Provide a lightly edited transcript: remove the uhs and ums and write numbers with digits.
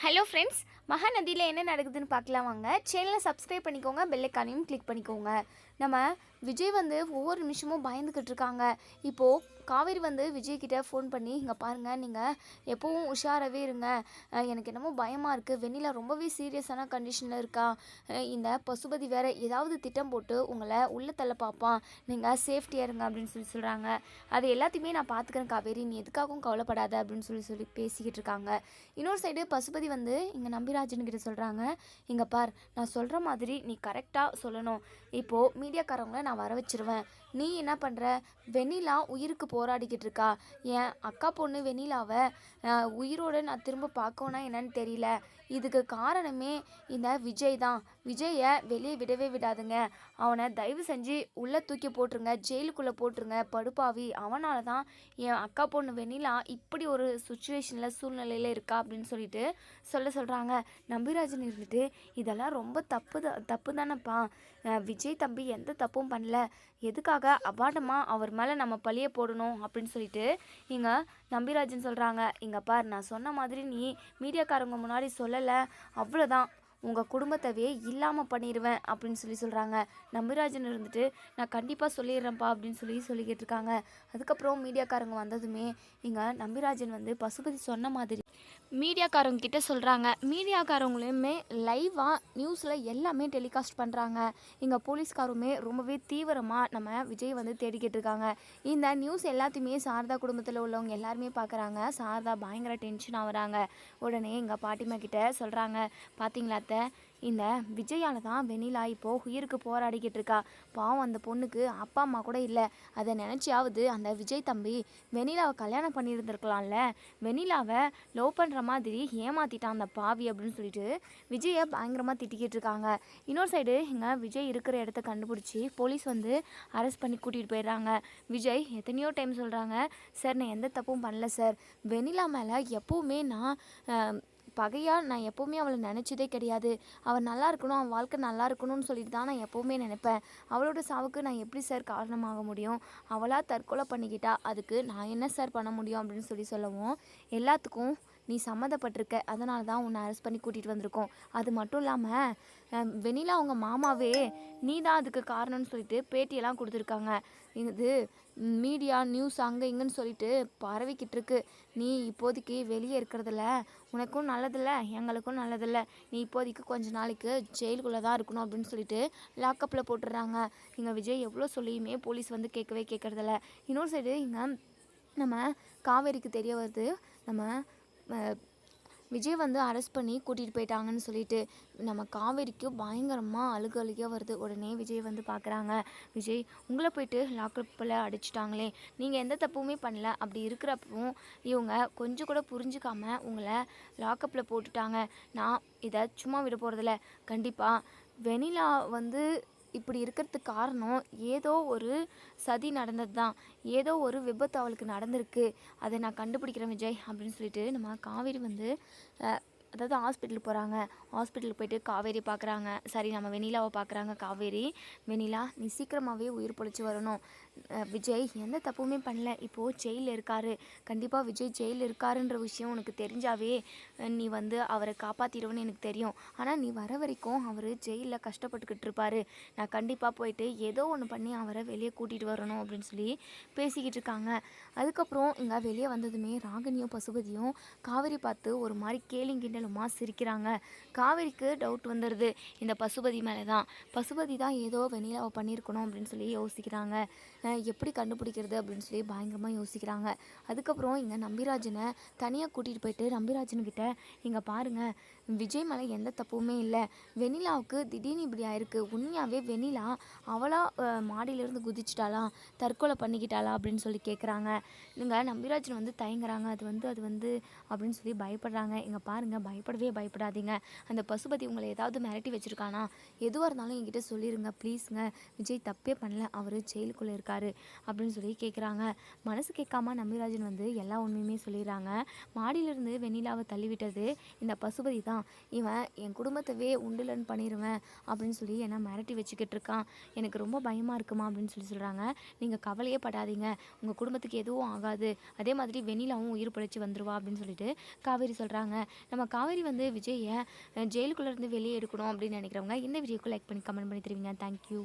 Hello friends, மகாநதியில் என்ன நடக்குதுன்னு பார்க்கலாம் வாங்க. சேனலை சப்ஸ்கிரைப் பண்ணிக்கோங்க, பெல் ஐக்கானையும் கிளிக் பண்ணிக்கோங்க. நம்ம விஜய் வந்து ஒவ்வொரு நிமிஷமும் பயந்துக்கிட்டு இருக்காங்க. இப்போது காவேரி வந்து விஜய்கிட்ட ஃபோன் பண்ணி, இங்கே பாருங்கள், நீங்கள் எப்போவும் உஷாராகவே இருங்க, எனக்கு என்னமோ பயமாக இருக்குது, வெண்ணிலா ரொம்பவே சீரியஸான கண்டிஷனில் இருக்கா, இந்த பசுபதி வேறு ஏதாவது திட்டம் போட்டு உங்களை உள்ளே தள்ள பார்ப்பான், நீங்கள் சேஃப்டியாக இருங்க அப்படின்னு சொல்கிறாங்க. அது எல்லாத்தையுமே நான் பார்த்துக்கிறேன் காவேரி, நீ எதுக்காகவும் கவலைப்படாத அப்படின்னு சொல்லி பேசிக்கிட்டு இருக்காங்க. இன்னொரு சைடு பசுபதி வந்து இங்கே நம்பிராஜன்கிட்ட சொல்கிறாங்க, இங்கே பார், நான் சொல்கிற மாதிரி நீ கரெக்டாக சொல்லணும், இப்போது மீடியாக்காரவங்கள நான் வர வச்சிருவேன், நீ என்ன பண்ணுற, வெண்ணிலா உயிருக்கு போராடிக்கிட்டு இருக்கா, என் அக்கா பொண்ணு வெண்ணிலாவை உயிரோடு நான் திரும்ப பார்க்கணுன்னா என்னன்னு தெரியல, இதுக்கு காரணமே இந்த விஜய் தான், விஜயை வெளியே விடவே விடாதுங்க, அவனை தயவு செஞ்சு உள்ளே தூக்கி போட்டுருங்க, ஜெயிலுக்குள்ளே போட்டுருங்க, படுப்பாவி, அவனால தான் என் அக்கா பொண்ணு வெண்ணிலா இப்படி ஒரு சுச்சுவேஷனில் சூழ்நிலையில் இருக்கா அப்படின்னு சொல்லிட்டு சொல்கிறாங்க. நம்பிராஜன் இருந்துட்டு, இதெல்லாம் ரொம்ப தப்பு தானேப்பா, விஜய் தம்பி எந்த தப்பும் பண்ணல, எதுக்காக அபாண்டமாக அவர் மேலே நம்ம பழிய போடணும் அப்படின்னு சொல்லிட்டு இங்கே நம்பிராஜன் சொல்கிறாங்க. இங்கே பார், நான் சொன்ன மாதிரி நீ மீடியாக்காரங்க முன்னாடி சொல்லலை, அவ்வளோதான், உங்கள் குடும்பத்தவே இல்லாமல் பண்ணிடுவேன் அப்படின்னு சொல்கிறாங்க. நம்பிராஜன் இருந்துட்டு, நான் கண்டிப்பாக சொல்லிடுறேன்ப்பா அப்படின்னு சொல்லிக்கிட்டு இருக்காங்க. அதுக்கப்புறம் மீடியாக்காரங்க வந்ததுமே இங்கே நம்பிராஜன் வந்து பசுபதி சொன்ன மாதிரி மீடியாக்காரங்க கிட்ட சொல்கிறாங்க. மீடியாக்காரங்களுமே லைவாக நியூஸில் எல்லாமே டெலிகாஸ்ட் பண்ணுறாங்க. இங்கே போலீஸ்காருமே ரொம்பவே தீவிரமாக நம்ம விஜய் வந்து தேடிக்கிட்டு இருக்காங்க. இந்த நியூஸ் எல்லாத்தையுமே சாரதா குடும்பத்தில் உள்ளவங்க எல்லாருமே பார்க்குறாங்க. சாரதா பயங்கர டென்ஷன் ஆகுறாங்க. உடனே எங்கள் பாட்டிமா கிட்ட சொல்கிறாங்க, பார்த்தீங்களாத்த, இந்த விஜயால் தான் வெண்ணிலா இப்போது உயிருக்கு போராடிக்கிட்டு இருக்கா, பாவம் அந்த பொண்ணுக்கு அப்பா அம்மா கூட இல்லை, அதை நினச்சியாவது அந்த விஜய் தம்பி வெண்ணிலாவை கல்யாணம் பண்ணியிருந்துருக்கலாம்ல, வெண்ணிலாவை லவ் பண்ணுற மாதிரி ஏமாற்றிட்டான் அந்த பாவி அப்படின்னு சொல்லிட்டு விஜயை பயங்கரமாக திட்டிக்கிட்டு இருக்காங்க. இன்னொரு சைடு இங்கே விஜய் இருக்கிற இடத்த கண்டுபிடிச்சி போலீஸ் வந்து அரெஸ்ட் பண்ணி கூட்டிகிட்டு போயிடுறாங்க. விஜய் எத்தனையோ டைம் சொல்கிறாங்க, சார் நான் எந்த தப்பும் பண்ணல சார், வெண்ணிலா மேலே எப்போவுமே நான் பகையாக நான் எப்போவுமே அவளை நினச்சதே கிடையாது, அவள் நல்லா இருக்கணும், அவன் வாழ்க்கை நல்லா இருக்கணும்னு சொல்லிட்டு தான் நான் எப்போவுமே நினைப்பேன், அவளோட சாவுக்கு நான் எப்படி சார் காரணமாக முடியும், அவளாக தற்கொலை பண்ணிக்கிட்டா, அதுக்கு நான் என்ன சார் பண்ண முடியும் அப்படின்னு சொல்லவும், எல்லாத்துக்கும் நீ சம்மந்தப்பட்டிருக்க, அதனால தான் உன்னை அரெஸ்ட் பண்ணி கூட்டிகிட்டு வந்திருக்கோம், அது மட்டும் இல்லாமல் வெண்ணிலா அவங்க மாமாவே நீ தான் அதுக்கு காரணம்னு சொல்லிட்டு பேட்டியெல்லாம் கொடுத்துருக்காங்க, இது மீடியா நியூஸ் அங்கே இங்கேன்னு சொல்லிட்டு பரவிக்கிட்டு இருக்கு, நீ இப்போதைக்கு வெளியே இருக்கிறதில்ல உனக்கும் நல்லதில்லை எங்களுக்கும் நல்லதில்லை, நீ இப்போதைக்கு கொஞ்ச நாளைக்கு ஜெயிலுக்குள்ளே தான் இருக்கணும் அப்படின்னு சொல்லிட்டு லாக்கப்பில் போட்டுடுறாங்க. இங்கே விஜய் எவ்வளோ சொல்லியுமே போலீஸ் வந்து கேட்கறதில்ல. இன்னொரு சைடு இங்கே நம்ம காவேரிக்கு தெரிய வருது, நம்ம விஜய் வந்து அரெஸ்ட் பண்ணி கூட்டிகிட்டு போயிட்டாங்கன்னு சொல்லிட்டு நம்ம காவேரிக்கு பயங்கரமாக அழுகையாக வருது. உடனே விஜய் வந்து பார்க்குறாங்க, விஜய் உங்களை போயிட்டு லாக்கப்பில் அடிச்சிட்டாங்களே, நீங்கள் எந்த தப்புமே பண்ணல, அப்படி இருக்கிறப்பவும் இவங்க கொஞ்சம் கூட புரிஞ்சுக்காமல் உங்களை லாக்கப்பில் போட்டுட்டாங்க, நான் இதை சும்மா விட போகிறதில்ல, கண்டிப்பாக வெண்ணிலா வந்து இப்படி இருக்கிறதுக்கு காரணம் ஏதோ ஒரு சதி நடந்தது தான், ஏதோ ஒரு விபத்து அவளுக்கு நடந்திருக்கு, அதை நான் கண்டுபிடிக்கிறேன் விஜய் அப்படின்னு சொல்லிட்டு நம்ம காவேரி வந்து அதாவது ஹாஸ்பிட்டலுக்கு போகிறாங்க. ஹாஸ்பிட்டலுக்கு போய்ட்டு காவேரி பார்க்குறாங்க, சாரி நம்ம வெண்ணிலாவை பார்க்குறாங்க. காவேரி, வெண்ணிலா நீ சீக்கிரமாகவே உயிர் பொழைச்சி வரணும், விஜய் எந்த தப்புமே பண்ணல, இப்போது ஜெயிலில் இருக்கார், கண்டிப்பாக விஜய் ஜெயிலில் இருக்காருன்ற விஷயம் உனக்கு தெரிஞ்சாவே நீ வந்து அவரை காப்பாற்றிடுவேன்னு எனக்கு தெரியும், ஆனால் நீ வர வரைக்கும் அவர் ஜெயிலில் கஷ்டப்பட்டுக்கிட்டு இருப்பார், நான் கண்டிப்பாக போயிட்டு ஏதோ ஒன்று பண்ணி அவரை வெளியே கூட்டிகிட்டு வரணும் அப்படின்னு சொல்லி பேசிக்கிட்டு இருக்காங்க. அதுக்கப்புறம் இங்கே வெளியே வந்ததுமே ராகினியும் பசுபதியும் காவேரி பார்த்து ஒரு மாதிரி கேலிங்கிண்டலுமா சிரிக்கிறாங்க. காவேரிக்கு டவுட் வந்துடுது இந்த பசுபதி மேலே தான், பசுபதி தான் ஏதோ வெண்ணிலாவை பண்ணியிருக்கணும் அப்படின்னு சொல்லி யோசிக்கிறாங்க. எப்படி கண்டுபிடிக்கிறது அப்படின்னு சொல்லி பயங்கரமாக யோசிக்கிறாங்க. அதுக்கப்புறம் இங்கே நம்பிராஜனை தனியாக கூட்டிகிட்டு போயிட்டு நம்பிராஜன்கிட்ட, இங்கே பாருங்கள், விஜய் மேலே எந்த தப்புமே இல்லை, வெண்ணிலாவுக்கு திடீர்னு இப்படி ஆயிருக்கு, உண்மையாகவே வெண்ணிலா அவளாக மாடியிலேருந்து குதிச்சிட்டாளா, தற்கொலை பண்ணிக்கிட்டாளா அப்படின்னு சொல்லி கேட்குறாங்க. இங்கே நம்பிராஜன் வந்து தயங்குறாங்க, அது வந்து அப்படின்னு சொல்லி பயப்படுறாங்க. இங்கே பாருங்கள், பயப்படாதீங்க, அந்த பசுபதி உங்களை ஏதாவது மிரட்டி வச்சுருக்கானா, எதுவாக இருந்தாலும் என்கிட்ட சொல்லிடுங்க ப்ளீஸுங்க, விஜய் தப்பே பண்ணல, அவர் ஜெயிலுக்குள்ளே இருக்கார், இருக்காரு அப்படின்னு சொல்லி கேட்குறாங்க. மனசு கேட்காம நம்பிராஜன் வந்து எல்லா உண்மையுமே சொல்லிடுறாங்க. மாடியிலிருந்து வெண்ணிலாவை தள்ளிவிட்டது இந்த பசுபதி தான். இவன் என் குடும்பத்தவே உண்டுலன்னு பண்ணிடுவேன் அப்படின்னு சொல்லி என்னை மிரட்டி வச்சுக்கிட்டு இருக்கான். எனக்கு ரொம்ப பயமாக இருக்குமா அப்படின்னு சொல்லி சொல்கிறாங்க. நீங்கள் கவலையே படாதீங்க, உங்கள் குடும்பத்துக்கு எதுவும் ஆகாது, அதே மாதிரி வெண்ணிலாவும் உயிர் பிழைச்சி வந்துருவா அப்படின்னு சொல்லிட்டு காவேரி சொல்கிறாங்க. நம்ம காவேரி வந்து விஜயை ஜெயிலுக்குள்ளேருந்து வெளியே எடுக்கணும் அப்படின்னு நினைக்கிறவங்க இந்த வீடியோக்கு லைக் பண்ணி கமெண்ட் பண்ணி தருவீங்க. தேங்க்யூ.